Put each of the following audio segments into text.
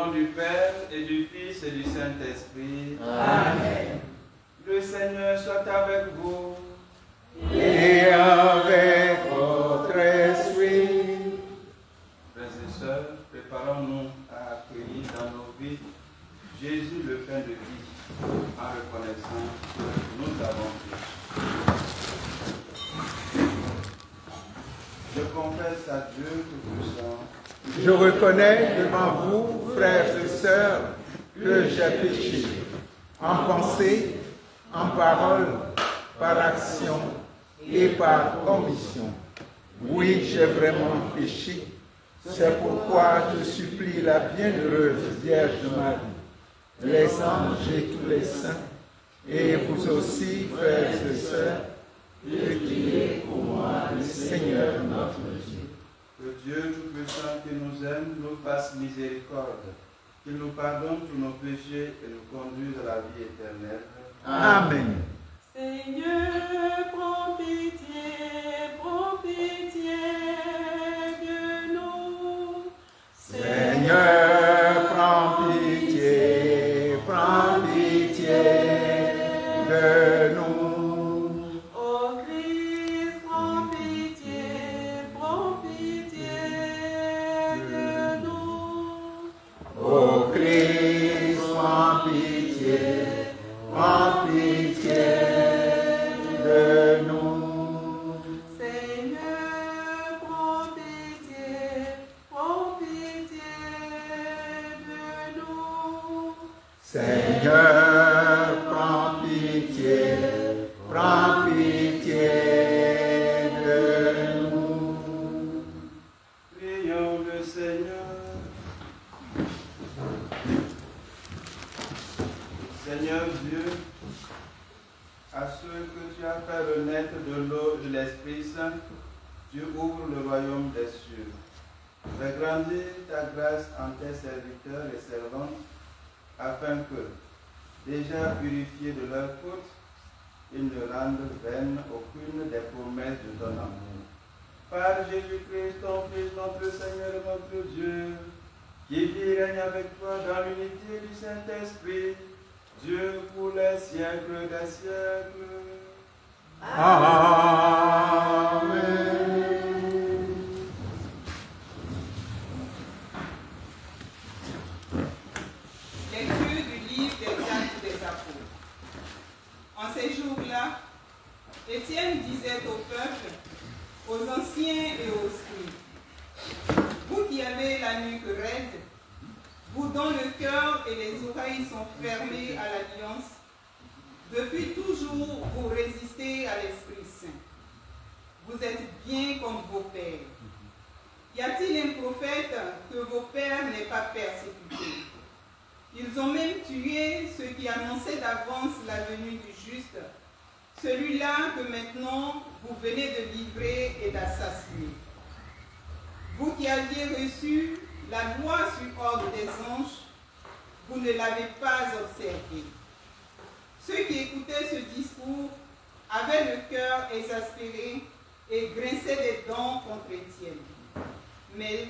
nom du Père et du Fils et du Saint-Esprit. Amen. Le Seigneur soit avec vous. Et avec votre esprit. Frères et sœurs, préparons-nous à accueillir dans nos vies Jésus, le pain de vie, en reconnaissant que nous avons péché. Je confesse à Dieu Tout-Puissant. Je reconnais devant vous, frères et sœurs, que j'ai péché, en pensée, en parole, par action et par omission. Oui, j'ai vraiment péché. C'est pourquoi je supplie la bienheureuse Vierge Marie, les anges et tous les saints, et vous aussi, frères et sœurs, de prier pour moi le Seigneur notre Dieu. Que Dieu Tout-Puissant qui nous aime nous fasse miséricorde, qu'il nous pardonne tous nos péchés et nous conduise à la vie éternelle. Amen. Seigneur, prends pitié de nous. Seigneur, prends pitié de nous. Ô Christ, prends pitié de nous. Ô Christ, prends pitié de nous. Seigneur, prends pitié de nous. Seigneur, prends pitié de nous. Prions le Seigneur. Seigneur Dieu, à ceux que tu as fait renaître de l'eau et de l'Esprit Saint, tu ouvres le royaume des cieux. Fais grandir ta grâce en tes serviteurs et servantes, afin que, déjà purifiés de leurs fautes, ils ne rendent vaine aucune des promesses de ton amour. Par Jésus-Christ, ton Fils, notre Seigneur et notre Dieu, qui vit et règne avec toi dans l'unité du Saint-Esprit, Dieu pour les siècles des siècles. Amen. Lecture du livre des Actes des Apôtres. En ces jours-là, Étienne disait au peuple, aux anciens et aux scribes, vous qui avez la nuque raide, vous dont le cœur et les oreilles sont fermés à l'alliance, depuis toujours vous résistez à l'Esprit Saint. Vous êtes bien comme vos pères. Y a-t-il un prophète que vos pères n'aient pas persécuté? Ils ont même tué ceux qui annonçaient d'avance la venue du juste, celui-là que maintenant vous venez de livrer et d'assassiner. Vous qui aviez reçu la loi sur ordre des anges, vous ne l'avez pas observée. Ceux qui écoutaient ce discours avaient le cœur exaspéré et grinçaient des dents contre Étienne. Mais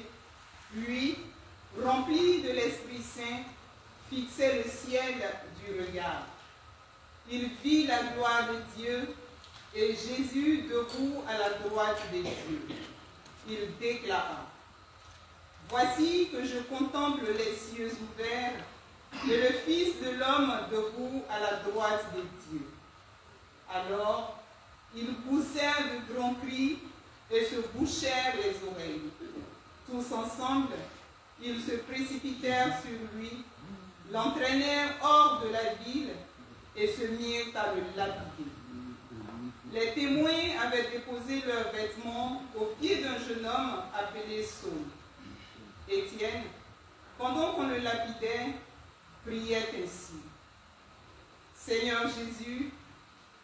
lui, rempli de l'Esprit Saint, fixait le ciel du regard. Il vit la gloire de Dieu et Jésus debout à la droite des dieux. Il déclara, « Voici que je contemple les cieux ouverts et le Fils de l'homme debout à la droite des dieux. » Alors, ils poussèrent de grands cris et se bouchèrent les oreilles. Tous ensemble, ils se précipitèrent sur lui, l'entraînèrent hors de la ville et se mirent à le lapider. Les témoins avaient déposé leurs vêtements aux pieds d'un jeune homme appelé Saul. Étienne, pendant qu'on le lapidait, priait ainsi. « Seigneur Jésus,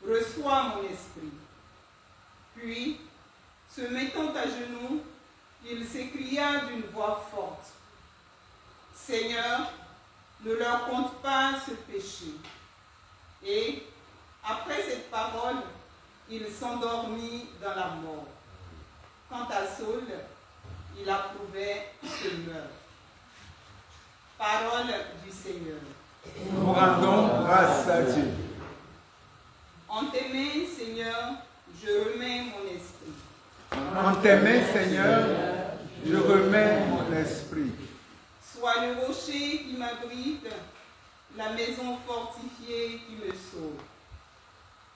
reçois mon esprit. » Puis, se mettant à genoux, il s'écria d'une voix forte, « Seigneur, ne leur compte pas ce péché. » Et, après cette parole, il s'endormit dans la mort. Quant à Saul, il approuvait ce meurtre. Parole du Seigneur. Nous rendons grâce à Dieu. En tes mains, Seigneur, je remets mon esprit. En tes mains, Seigneur, je remets mon esprit. Sois le rocher qui m'abrite, la maison fortifiée qui me sauve.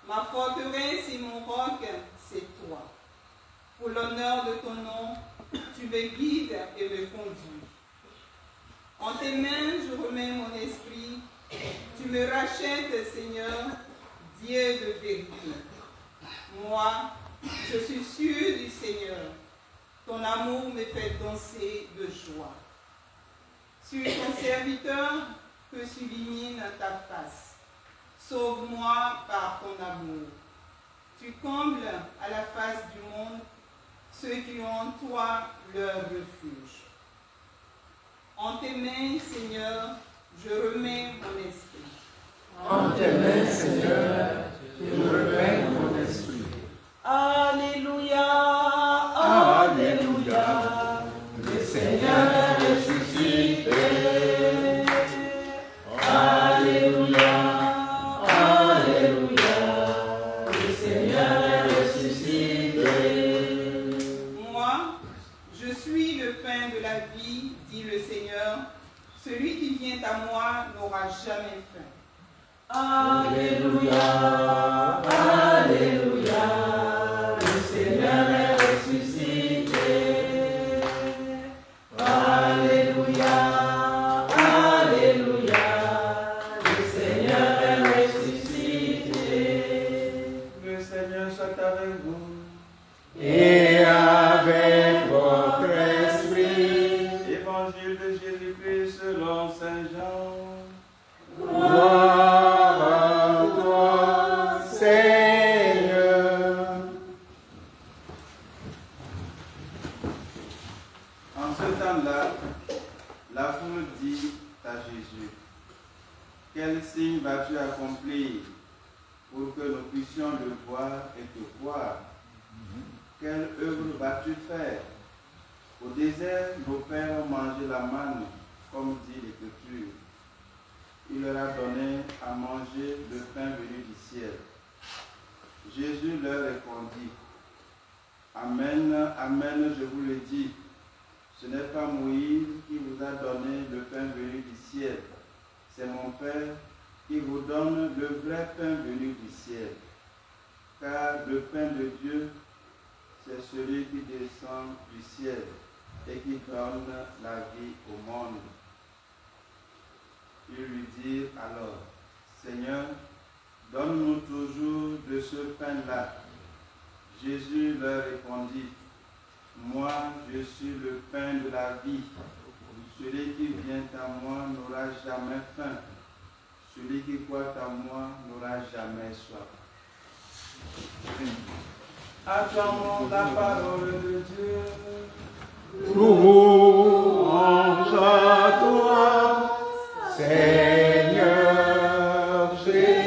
Ma forteresse et mon roc, c'est toi. Pour l'honneur de ton nom, tu me guides et me conduis. En tes mains, je remets mon esprit. Tu me rachètes, Seigneur, Dieu de vérité. Moi, je suis sûr du Seigneur. Ton amour me fait danser de joie. Sur ton serviteur que s'illumine ta face. Sauve-moi par ton amour. Tu combles à la face du monde ceux qui ont en toi leur refuge. En tes mains, Seigneur, je remets mon esprit. En tes mains, Seigneur, je remets mon esprit. Alléluia, Alléluia, Le Seigneur est ressuscité. Alléluia, Alléluia, le Seigneur est ressuscité. Moi, je suis le pain de la vie, dit le Seigneur. Celui qui vient à moi n'aura jamais faim. Alléluia, Alléluia, le Seigneur est ressuscité. Alléluia, Alléluia, le Seigneur est ressuscité. Le Seigneur soit avec vous. Et avec votre esprit. Évangile de Jésus-Christ selon Saint Jean. Gloire à toi, Seigneur. En ce temps-là, la foule dit à Jésus, « Quel signe vas-tu accomplir pour que nous puissions le voir et te voir? Quelle œuvre vas-tu faire? Au désert, nos pères ont mangé la manne, comme dit l'Écriture. Il leur a donné à manger le pain venu du ciel. » Jésus leur répondit, « Amen, amen, je vous le dis, ce n'est pas Moïse qui vous a donné le pain venu du ciel, c'est mon Père qui vous donne le vrai pain venu du ciel. Car le pain de Dieu, c'est celui qui descend du ciel et qui donne la vie au monde. » Ils lui dirent alors, « Seigneur, donne-nous toujours de ce pain-là. » Jésus leur répondit, « Moi, je suis le pain de la vie. Celui qui vient à moi n'aura jamais faim. Celui qui croit à moi n'aura jamais soif. » Acclamons la parole de Dieu. Louange à toi, Seigneur Jésus.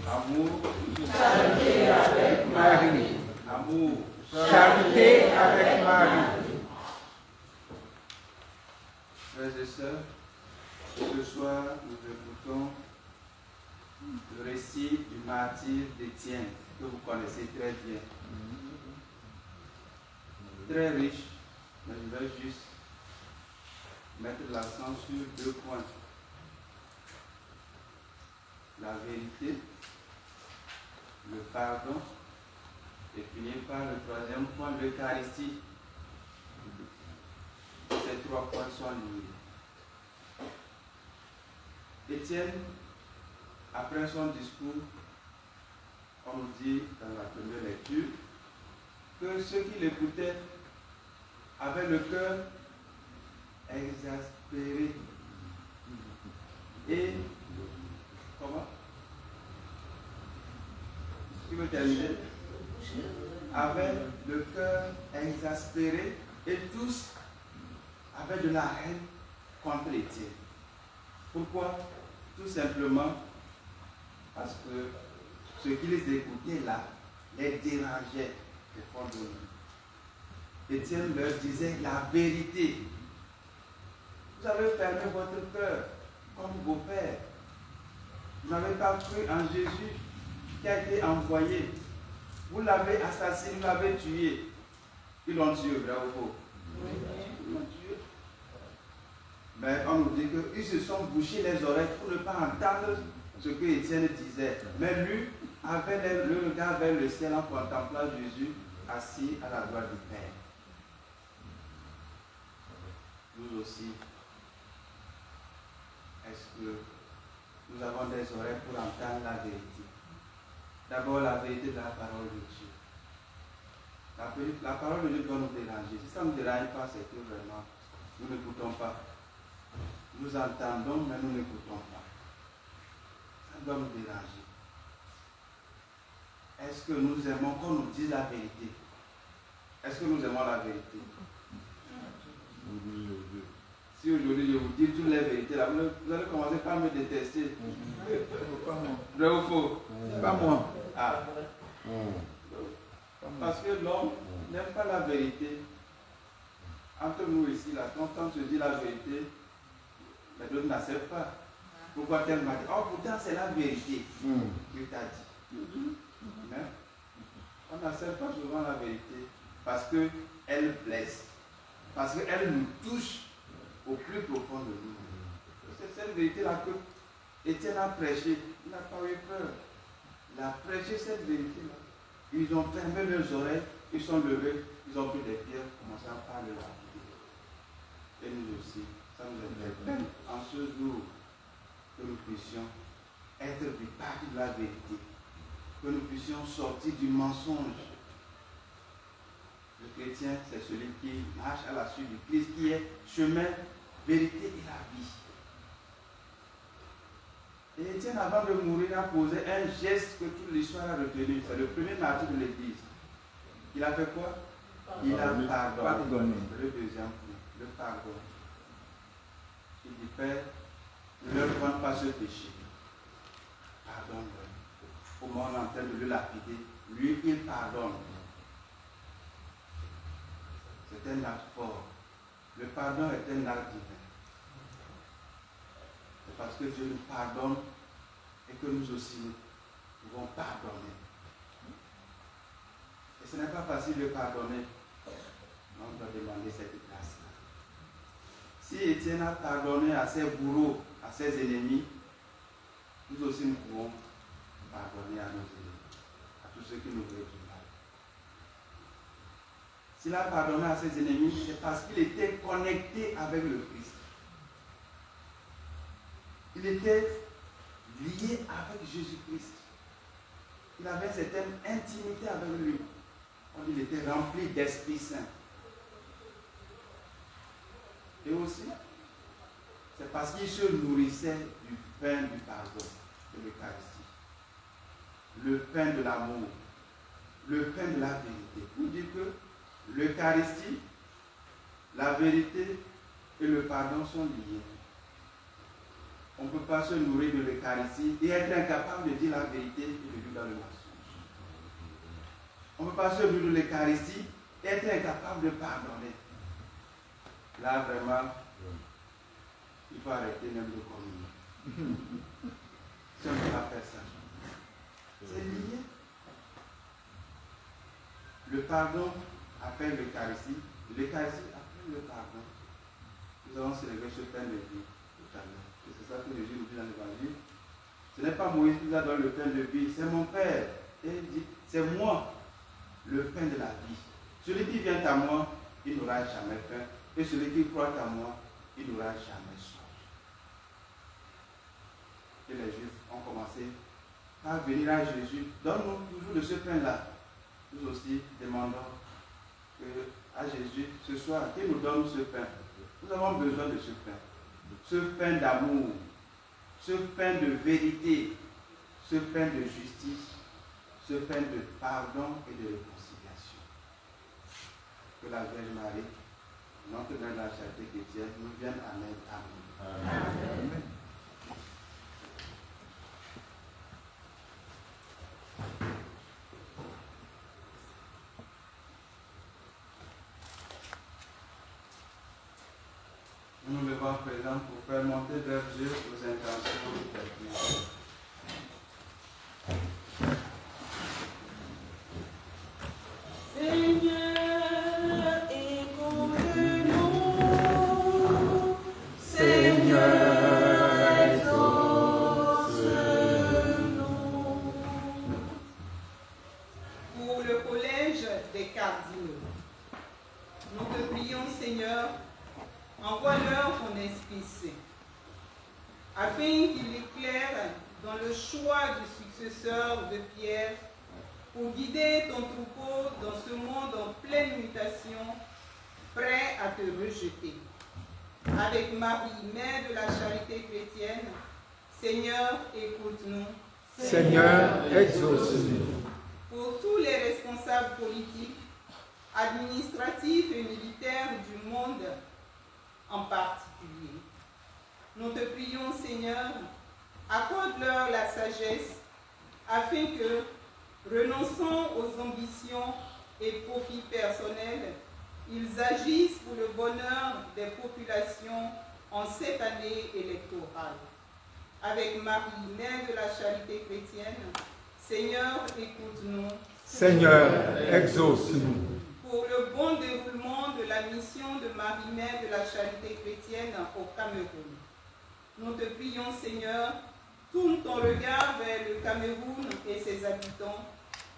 Amour, Charité avec Marie. amour. Charité avec Marie. Frères et sœurs, ce soir, nous écoutons le récit du martyre d'Étienne, que vous connaissez très bien. Très riche, mais je vais juste mettre l'accent sur 2 points. La vérité, le pardon, et finir par le 3e point, l'Eucharistie. Ces 3 points sont liés. Étienne, après son discours, on nous dit dans la première lecture que ceux qui l'écoutaient avaient le cœur exaspéré. Et comment? Qui veut terminer? Avaient le cœur exaspéré et tous avaient de la haine contre Étienne. Pourquoi? Tout simplement parce que ce qui les écoutait là les dérangeait au fond de nous. Étienne leur disait la vérité. Vous avez fermé votre cœur comme vos pères. Vous n'avez pas cru en Jésus qui a été envoyé. Vous l'avez assassiné, vous l'avez tué. Ils l'ont tué, vrai ou faux? Ils l'ont tué. Mais on nous dit qu'ils se sont bouchés les oreilles pour ne pas entendre ce que Étienne disait. Mais lui avait le regard vers le ciel en contemplant Jésus assis à la droite du Père. Nous aussi, est-ce que nous avons des oreilles pour entendre la vérité? D'abord, la vérité de la parole de Dieu. La parole de Dieu doit nous déranger. Si ça ne nous dérange pas, c'est que vraiment, nous n'écoutons pas. Nous entendons, mais nous n'écoutons pas. Ça doit nous déranger. Est-ce que nous aimons qu'on nous dise la vérité? Est-ce que nous aimons la vérité? Si aujourd'hui je vous dis toutes les vérités, là, vous allez commencer par me détester. Vrai ou faux? Pas moi. Ah. Parce que l'homme n'aime pas la vérité. Entre nous ici, là, quand on se dit la vérité, mais d'autres n'acceptent pas. Pourquoi tel m'a dit? Oh, pourtant c'est la vérité. Dieu t'a dit. Mais on n'accepte pas souvent la vérité parce qu'elle blesse. Parce qu'elle nous touche au plus profond de nous. C'est cette vérité-là que Étienne a prêché. Il n'a pas eu peur. Il a prêché cette vérité-là. Ils ont fermé leurs oreilles, ils sont levés, ils ont pris des pierres, commencé à parler la vérité. Et nous aussi, ça nous fait peine en ce jour que nous puissions être du parti de la vérité, que nous puissions sortir du mensonge. Le chrétien, c'est celui qui marche à la suite du Christ, qui est chemin, vérité et la vie. Et Étienne, avant de mourir, a posé un geste que toute l'histoire a retenu. C'est le premier martyr de l'Église. Il a fait quoi? Il a pardonné. Le deuxième point, le pardon. Il dit, Père, ne leur prends pas ce péché. Pardonne-le. Au moment où on est en train de le lapider, lui, il pardonne. C'est un acte fort. Le pardon est un acte divin. C'est parce que Dieu nous pardonne et que nous aussi nous pouvons pardonner. Et ce n'est pas facile de pardonner. On doit demander cette grâce-là. Si Étienne a pardonné à ses bourreaux, à ses ennemis, nous aussi nous pouvons pardonner à nos ennemis, à tous ceux qui nous veulent du mal. S'il a pardonné à ses ennemis, c'est parce qu'il était connecté avec le Christ. Il était lié avec Jésus-Christ. Il avait une certaine intimité avec lui. Il était rempli d'Esprit Saint. Et aussi, c'est parce qu'il se nourrissait du pain du pardon, de l'Eucharistie. Le pain de l'amour, le pain de la vérité. Vous dites que l'Eucharistie, la vérité et le pardon sont liés. On ne peut pas se nourrir de l'Eucharistie et être incapable de dire la vérité et de vivre dans le mensonge. On ne peut pas se nourrir de l'Eucharistie et être incapable de pardonner. Là, vraiment, il faut arrêter même de communier. Si on ne peut pas faire ça, c'est lié. Le pardon appelle l'Eucharistie. L'Eucharistie appelle le pardon. Nous allons célébrer ce pain de vie tout à l'heure. Et c'est ça que Jésus nous dit dans l'Évangile. Ce n'est pas Moïse qui nous a donné le pain de vie, c'est mon Père. Et il dit, c'est moi, le pain de la vie. Celui qui vient à moi, il n'aura jamais faim. Et celui qui croit à moi, il n'aura jamais soif. Et les Juifs ont commencé à venir à Jésus. Donne-nous toujours de ce pain-là. Nous aussi demandons à Jésus ce soir qu'il nous donne ce pain. Nous avons besoin de ce pain. Ce pain d'amour, ce pain de vérité, ce pain de justice, ce pain de pardon et de réconciliation. Que la Vierge Marie, notre Mère de la Charité chrétienne, nous vienne en aide. Amen. Amen. temps présent pour faire monter vers Dieu aux intentions des prières. Seigneur, écoute-nous. Seigneur, exauce-nous. Pour le collège des cardinaux, nous te prions, Seigneur, envoie-leur ton Esprit Saint, afin qu'il éclaire dans le choix du successeur de Pierre, pour guider ton troupeau dans ce monde en pleine mutation, prêt à te rejeter. Avec Marie, Mère de la charité chrétienne, Seigneur, écoute-nous. Seigneur, exauce-nous. Pour tous les responsables politiques, administratifs et militaires du monde en particulier, nous te prions, Seigneur, accorde-leur la sagesse afin que, renonçant aux ambitions et profits personnels, ils agissent pour le bonheur des populations en cette année électorale. Avec Marie, Mère de la charité chrétienne, Seigneur, écoute-nous. Seigneur, exauce-nous. Pour le bon déroulement de la mission de Marie, Mère de la charité chrétienne au Cameroun, nous te prions, Seigneur, tourne ton regard vers le Cameroun et ses habitants,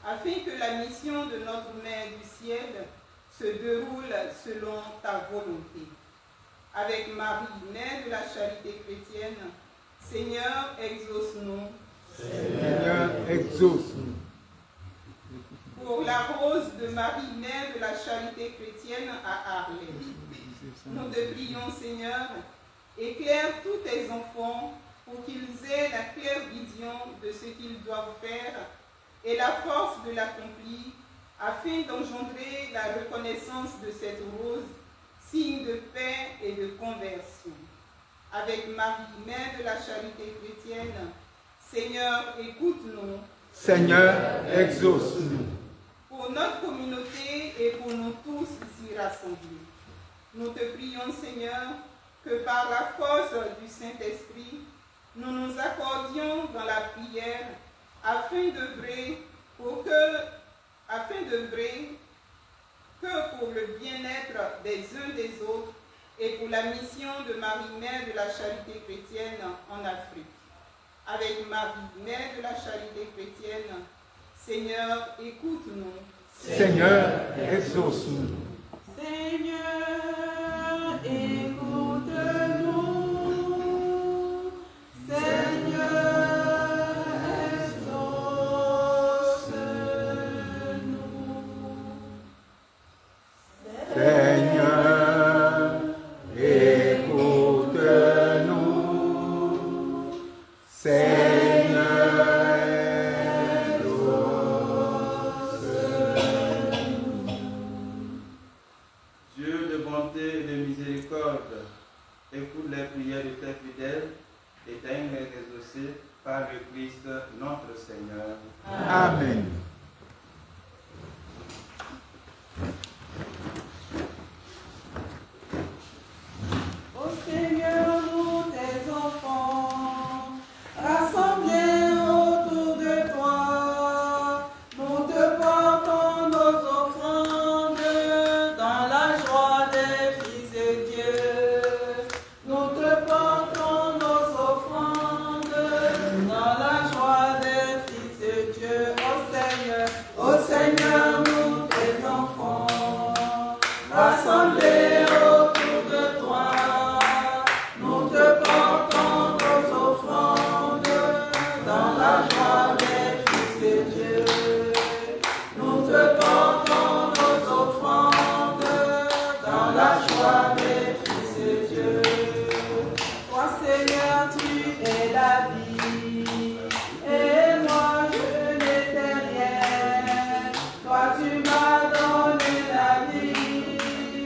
afin que la mission de notre Mère du ciel se déroule selon ta volonté. Avec Marie, Mère de la charité chrétienne, Seigneur, exauce-nous. Seigneur, exauce-nous. Pour la rose de Marie, Mère de la charité chrétienne à Harlem, nous te prions, Seigneur, éclaire tous tes enfants pour qu'ils aient la claire vision de ce qu'ils doivent faire et la force de l'accomplir, afin d'engendrer la reconnaissance de cette rose, signe de paix et de conversion. Avec Marie, Mère de la charité chrétienne, Seigneur, écoute-nous. Seigneur, exauce-nous. Pour notre communauté et pour nous tous ici rassemblés, nous te prions, Seigneur, que par la force du Saint-Esprit, nous nous accordions dans la prière afin d'œuvrer que pour le bien-être des uns des autres et pour la mission de Marie, Mère de la charité chrétienne en Afrique. Avec Marie, Mère de la charité chrétienne, Seigneur, écoute-nous. Seigneur, exauce-nous. Seigneur, écoute-nous. Seigneur, exauce-nous. Seigneur, écoute-nous. Seigneur, Dieu de bonté et de miséricorde, écoute les prières de tes fidèles et daigne les exaucer par le Christ notre Seigneur. Amen. Ô Seigneur, nous tes enfants, rassemblés autour de toi, nous te portons nos offrandes dans la joie des fils de Dieu. Nous te portons nos offrandes dans la joie des fils de Dieu. Ô Seigneur, nous tes enfants, rassemblés autour de toi, nous te portons nos offrandes dans la joie des fils de Dieu. Nous te portons nos offrandes dans la joie des fils de Dieu. Toi, Seigneur, tu es la vie, et moi je n'étais rien. Toi, tu m'as donné la vie,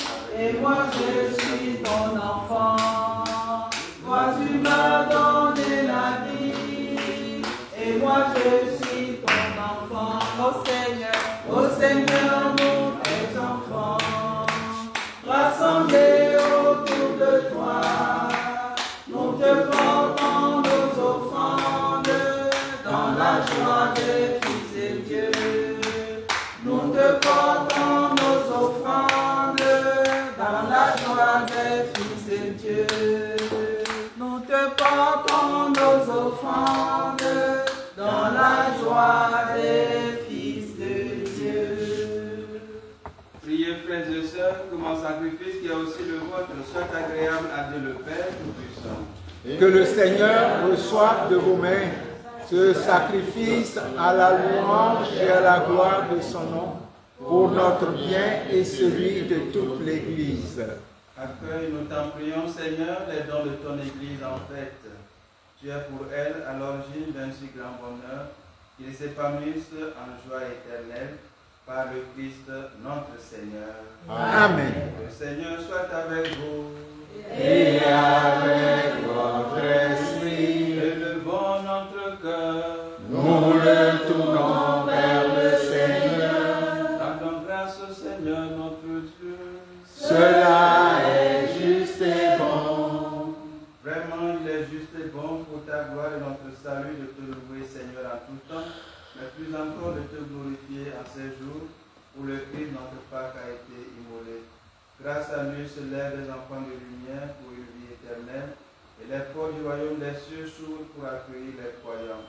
Priez, frères et sœurs, que mon sacrifice, qui est aussi le vôtre, soit agréable à Dieu le Père Tout-Puissant. Que le Seigneur reçoive de vos mains ce sacrifice à la louange et à la gloire de son nom, pour notre bien et celui de toute l'Église. Accueille, nous t'en prions, Seigneur, les dons de ton Église en fête. Tu es pour elle à l'origine d'un si grand bonheur, qu'ils s'épanouissent en joie éternelle par le Christ notre Seigneur. Amen. Le Seigneur soit avec vous. Et avec votre esprit, Élevons notre cœur. nous le tournons vers le Seigneur. Rendons grâce au Seigneur notre Dieu. Cela est juste et bon. Vraiment, il est juste et bon pour ta gloire et notre salut de te louer, Seigneur, en tout temps, mais plus encore de te glorifier en ces jours où le Christ, notre Pâque, a été immolé. Grâce à lui se lèvent les enfants de lumière pour une vie éternelle, et les portes du royaume des cieux s'ouvrent pour accueillir les croyants.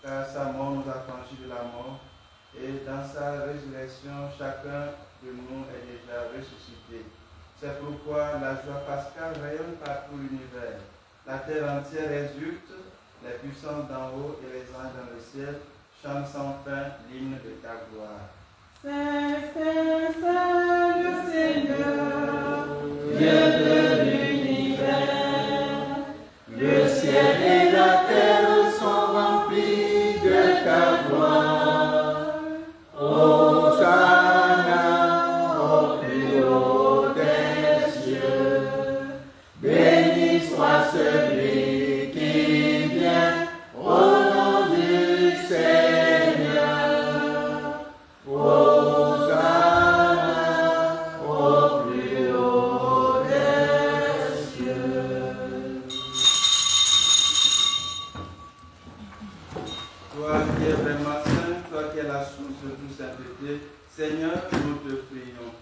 Car sa mort nous a franchis de la mort, et dans sa résurrection, chacun de nous est déjà ressuscité. C'est pourquoi la joie pascale rayonne par tout l'univers. La terre entière résulte, les puissances d'en haut et les anges dans le ciel chantent sans fin l'hymne de ta gloire. C'est le Seigneur, Dieu de l'univers. Le ciel et la terre sont remplis de ta gloire. Hosanna au plus haut des cieux. Béni soit celui qui vient au nom du Seigneur. Seigneur, nous te prions.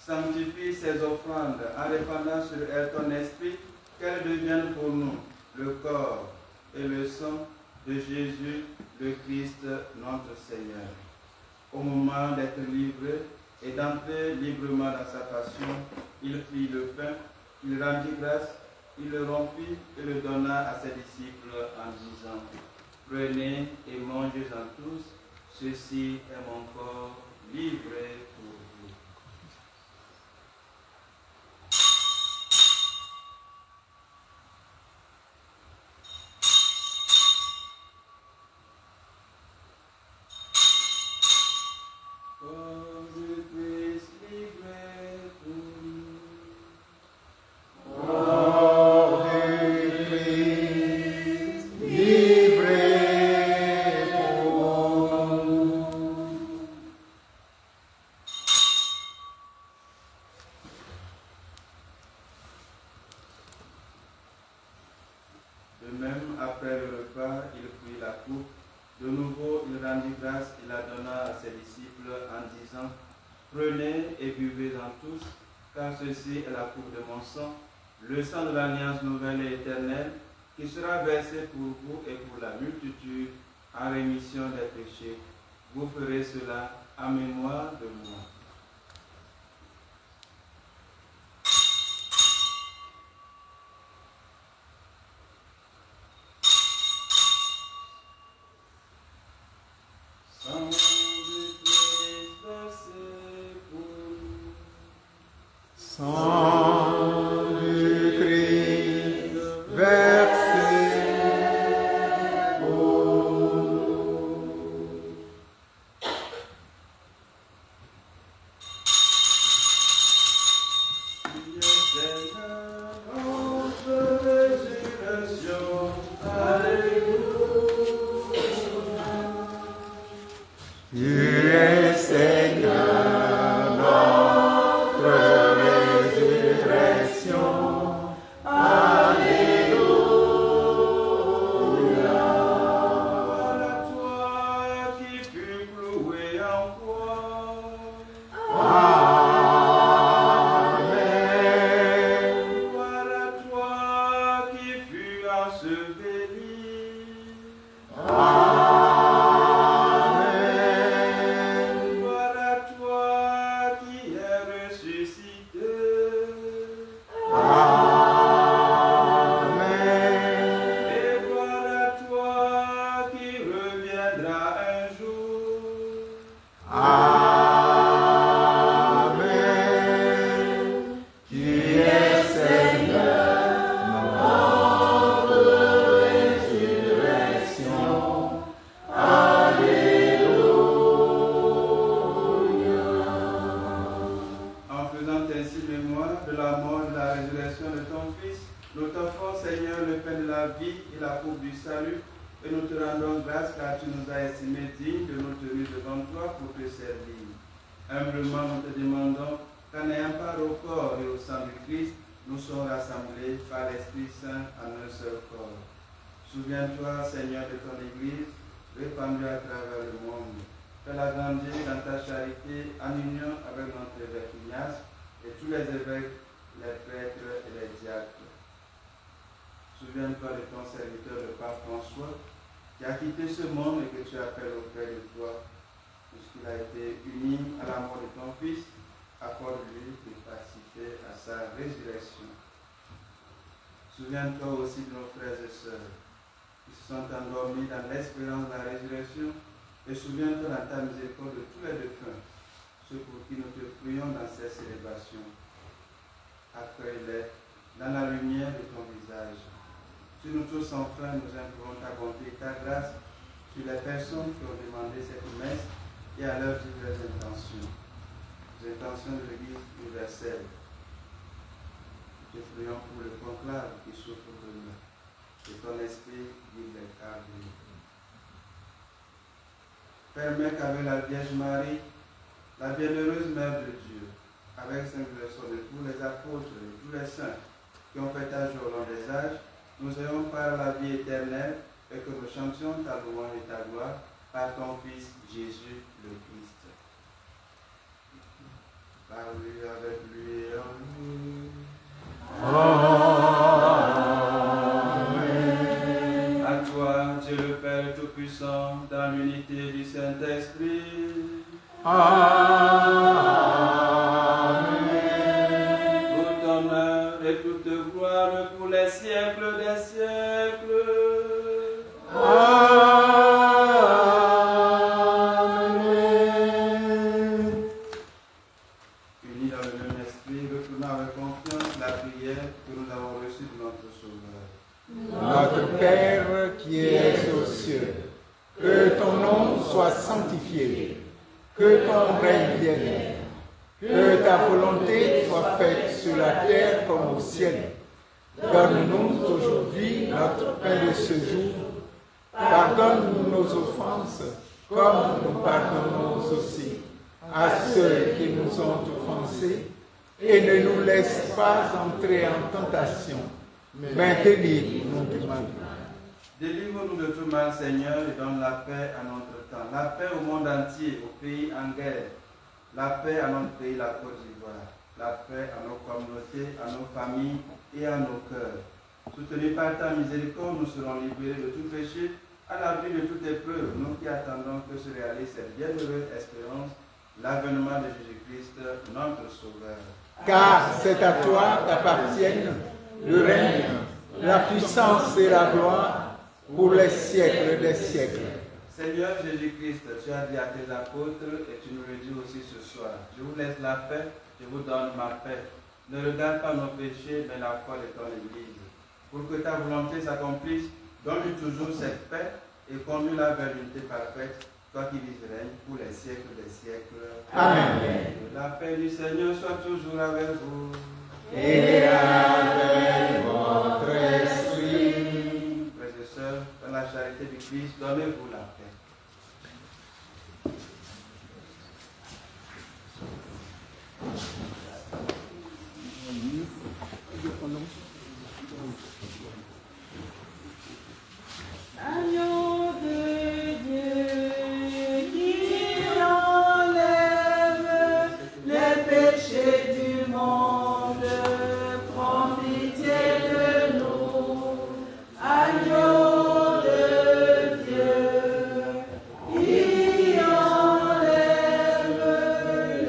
Sanctifie ces offrandes en répandant sur elles ton esprit, qu'elles deviennent pour nous le corps et le sang de Jésus, le Christ, notre Seigneur. Au moment d'être livré et d'entrer librement dans sa passion, il prit le pain, il rendit grâce, il le rompit et le donna à ses disciples en disant: Prenez et mangez-en tous, ceci est mon corps livré pour vous. Corps du Christ livré pour nous. Corps du Christ livré pour nous. De même, après le repas, il prit la coupe. De nouveau, il rendit grâce et la donna à ses disciples en disant: Prenez et buvez-en tous, car ceci est la coupe de mon sang, le sang de l'alliance nouvelle et éternelle, qui sera versé pour vous et pour la multitude en rémission des péchés. Vous ferez cela en mémoire de moi. Sang du Christ versé pour nous. Sang du Christ versé pour nous. Seigneur, notre résurrection, alléluia. Tu es Seigneur, notre résurrection. de la mort et de la résurrection de ton Fils, nous t'offrons, Seigneur, le pain de la vie et la coupe du salut, et nous te rendons grâce car tu nous as estimés dignes de nous tenir devant toi pour te servir. Humblement, nous te demandons qu'en ayant part au corps et au sang du Christ, nous sommes rassemblés par l'Esprit Saint en un seul corps. Souviens-toi, Seigneur, de ton Église, répandue à travers le monde. Fais-la grandir dans ta charité en union avec notre évêque Ignace et tous les évêques, les prêtres et les diacres. Souviens-toi de ton serviteur, le pape François, qui a quitté ce monde et que tu appelles auprès de toi, puisqu'il a été uni à la mort de ton Fils. Accorde-lui de participer à sa résurrection. Souviens-toi aussi de nos frères et sœurs qui se sont endormis dans l'espérance de la résurrection, et souviens-toi dans ta miséricorde de tous les défunts, ceux pour qui nous te prions dans ces célébrations. Accueille-les dans la lumière de ton visage. Si nous tous enfin nous implorons ta bonté et ta grâce sur les personnes qui ont demandé cette messe et à leurs diverses intentions, les intentions de l'Église universelle. Nous te prions pour le conclave qui souffre de nous, que ton esprit guide les câbles. Permets qu'avec la Vierge Marie, la bienheureuse Mère de Dieu, avec Saint Vincent de tous les apôtres et tous les saints qui ont fait âge au long des âges, nous ayons par la vie éternelle et que nous chantions ta louange et ta gloire par ton Fils Jésus le Christ. Par lui, avec lui et en lui. Amen. À toi, Dieu le Père Tout-Puissant, dans l'unité du Saint-Esprit. Amen. Tout honneur et toute gloire pour les siècles des siècles. Amen. Unis dans le même esprit, retournons avec confiance la prière que nous avons reçue de notre Sauveur. Notre Père qui es aux cieux, que ton nom soit sanctifié, que ton règne vienne, que ta volonté soit faite sur la terre comme au ciel. Donne-nous aujourd'hui notre pain de ce jour. Pardonne-nous nos offenses, comme nous pardonnons aussi à ceux qui nous ont offensés, et ne nous laisse pas entrer en tentation, mais délivre-nous du mal. Délivre-nous de tout mal, Seigneur, et donne la paix à notre temps. La paix au monde entier, au pays en guerre. La paix à notre pays, la Côte d'Ivoire. La paix à nos communautés, à nos familles et à nos cœurs. Soutenus par ta miséricorde, nous serons libérés de tout péché, à l'abri de toute épreuve, nous qui attendons que se réalise cette bienheureuse espérance, l'avènement de Jésus-Christ, notre Sauveur. Car c'est à toi qu'appartiennent le règne, la puissance et la gloire pour les siècles des siècles. Seigneur Jésus-Christ, tu as dit à tes apôtres, et tu nous le dis aussi ce soir, je vous laisse la paix, je vous donne ma paix. Ne regarde pas nos péchés, mais la foi de ton Église. Pour que ta volonté s'accomplisse, donne-lui toujours cette paix et conduis-la vers l'unité parfaite, toi qui vis et règnes pour les siècles des siècles. Amen. La paix du Seigneur soit toujours avec vous. Et avec votre esprit. Frères et sœurs, dans la charité du Christ, donnez-vous la paix. Agneau de Dieu qui enlève les péchés du monde, prends pitié de nous. Agneau de Dieu qui enlève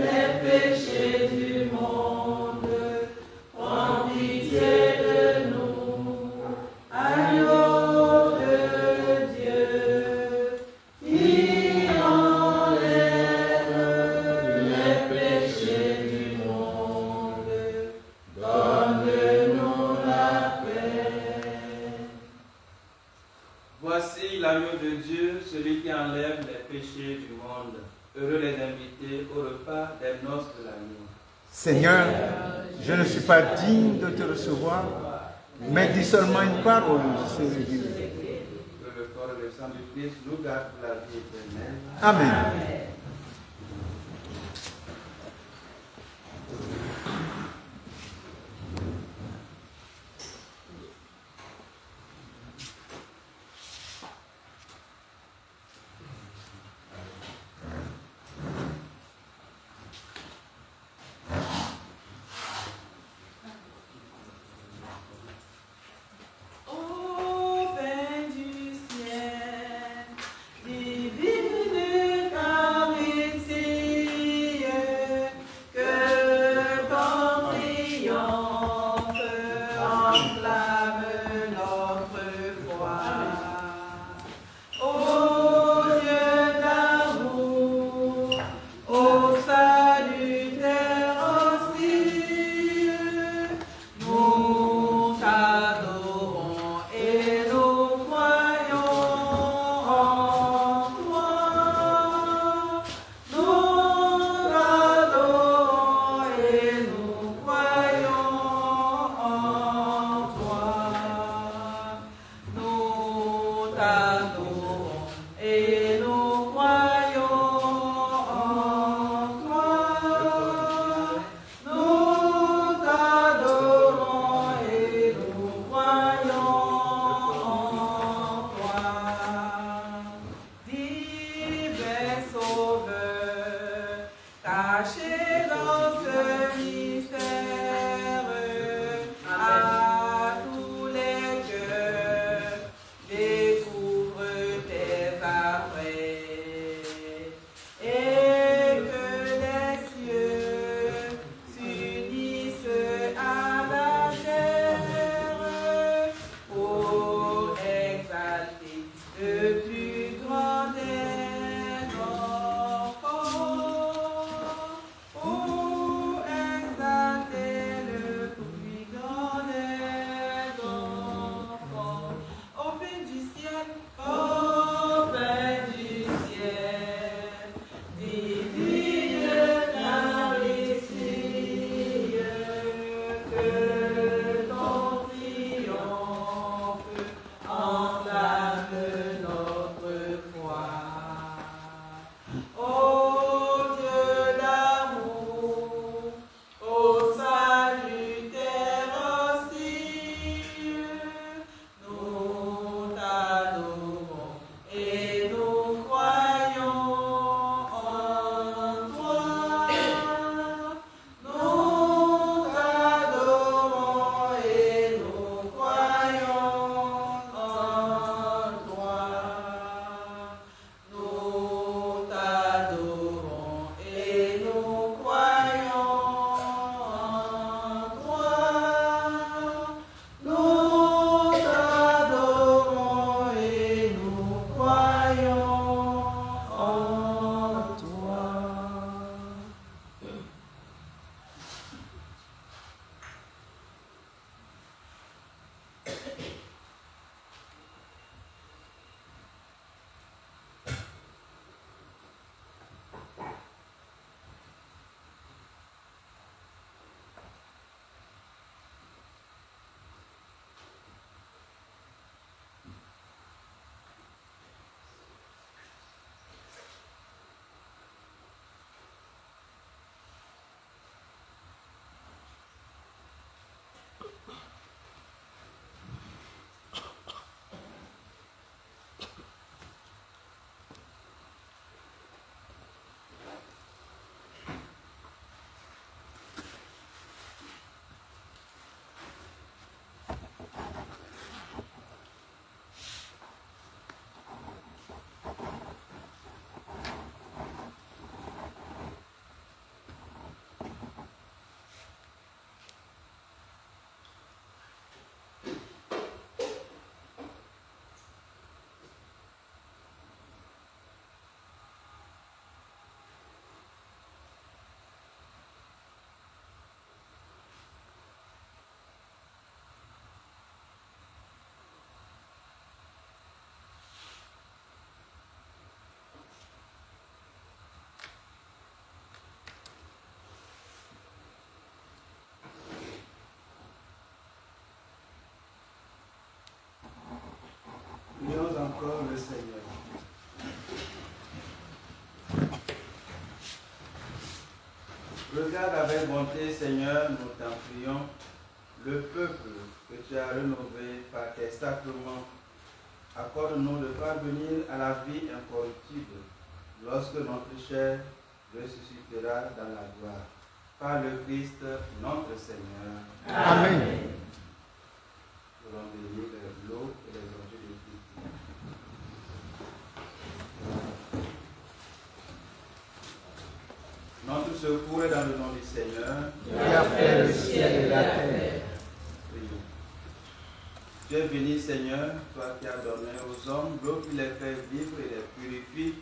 les péchés du monde, prends pitié de nous. Agneau l'agneau de Dieu, celui qui enlève les péchés du monde. Heureux les invités au repas des noces de l'agneau. Seigneur, Je ne suis pas digne de te recevoir, mais dis seulement une parole, je serai guéri. Que le corps et le sang du Christ nous gardent pour la vie éternelle. Amen. Ô fin du ciel, divine carne le Seigneur. Regarde avec bonté, Seigneur, nous t'en prions, le peuple que tu as rénové par tes sacrements. Accorde-nous de parvenir à la vie incorruptible lorsque notre chair ressuscitera dans la gloire. Par le Christ, notre Seigneur. Amen. Nous allons bénir l'eau et les objets de Christ. Notre secours est dans le nom du Seigneur. Qui a fait le ciel et la terre. Prions. Dieu béni, Seigneur, toi qui as donné aux hommes l'eau qui les fait vivre et les purifie.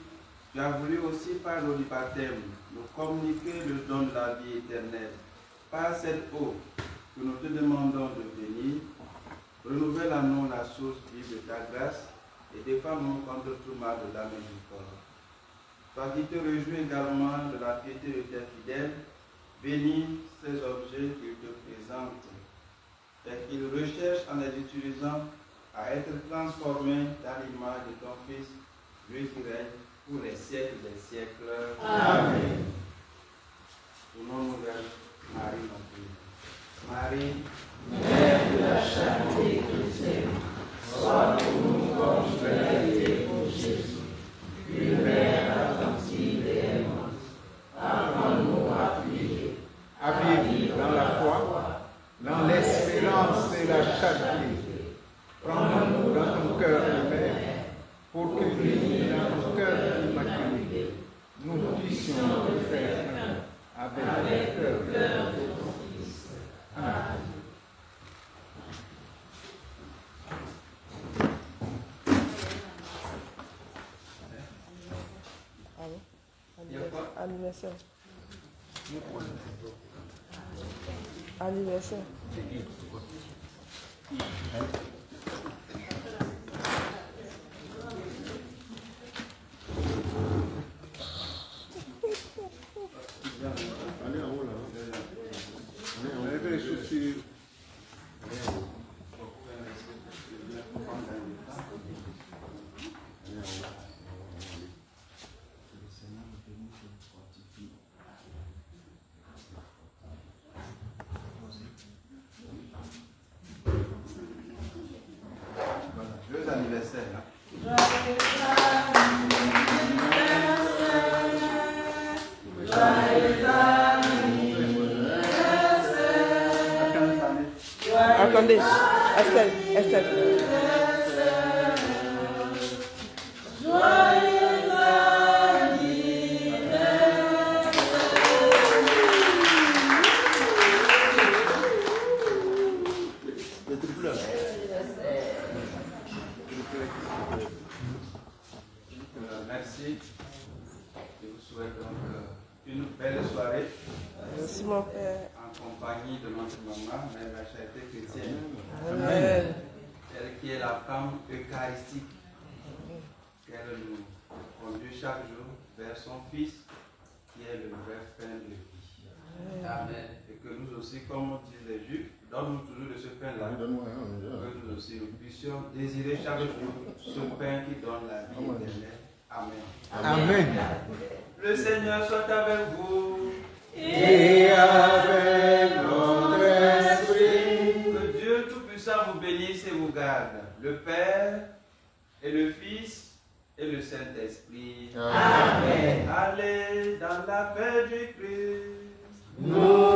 Tu as voulu aussi par l'eau du baptême nous communiquer le don de la vie éternelle. Par cette eau que nous te demandons de bénir, renouvelle en nous la source vive de ta grâce et défends-nous contre tout mal de l'âme et du corps. Toi qui te réjouis également de la piété de tes fidèles, bénis ces objets qu'ils te présentent et qu'ils recherchent en les utilisant à être transformés dans l'image de ton Fils, lui qui règne pour les siècles des siècles. Amen. Tournons-nous vers Marie, notre Mère. Marie, Mère de la charité chrétienne, sois pour nous comme tu l'as été pour Jésus. Une mère attentive et aimante, apprends-nous à prier, À vivre dans la foi, dans l'espérance et la charité. Prends-nous dans ton cœur de mère, pour que, unis dans ton cœur immaculé, nous puissions te faire un avec le cœur de ton Fils. Amen. il y a quoi? Anniversaire. Anniversaire. Enlève les chaussures. Joyeux anniversaire. Attendez, Estelle. Merci. Je vous souhaite donc une belle soirée Merci mon Père. en compagnie de notre maman, Mère de la Charité chrétienne, Amen. elle qui est la femme eucharistique, qu'elle nous conduit chaque jour vers son Fils, qui est le vrai pain de vie. Amen. Et que nous aussi, comme disent les Juifs, donne-nous toujours de ce pain-là, que nous aussi nous puissions désirer chaque jour ce pain qui donne la vie éternelle. Amen. Amen. Le Seigneur soit avec vous. Et avec notre esprit. Que Dieu Tout-Puissant vous bénisse et vous garde, le Père et le Fils et le Saint-Esprit. Amen. Allez dans la paix du Christ. Nous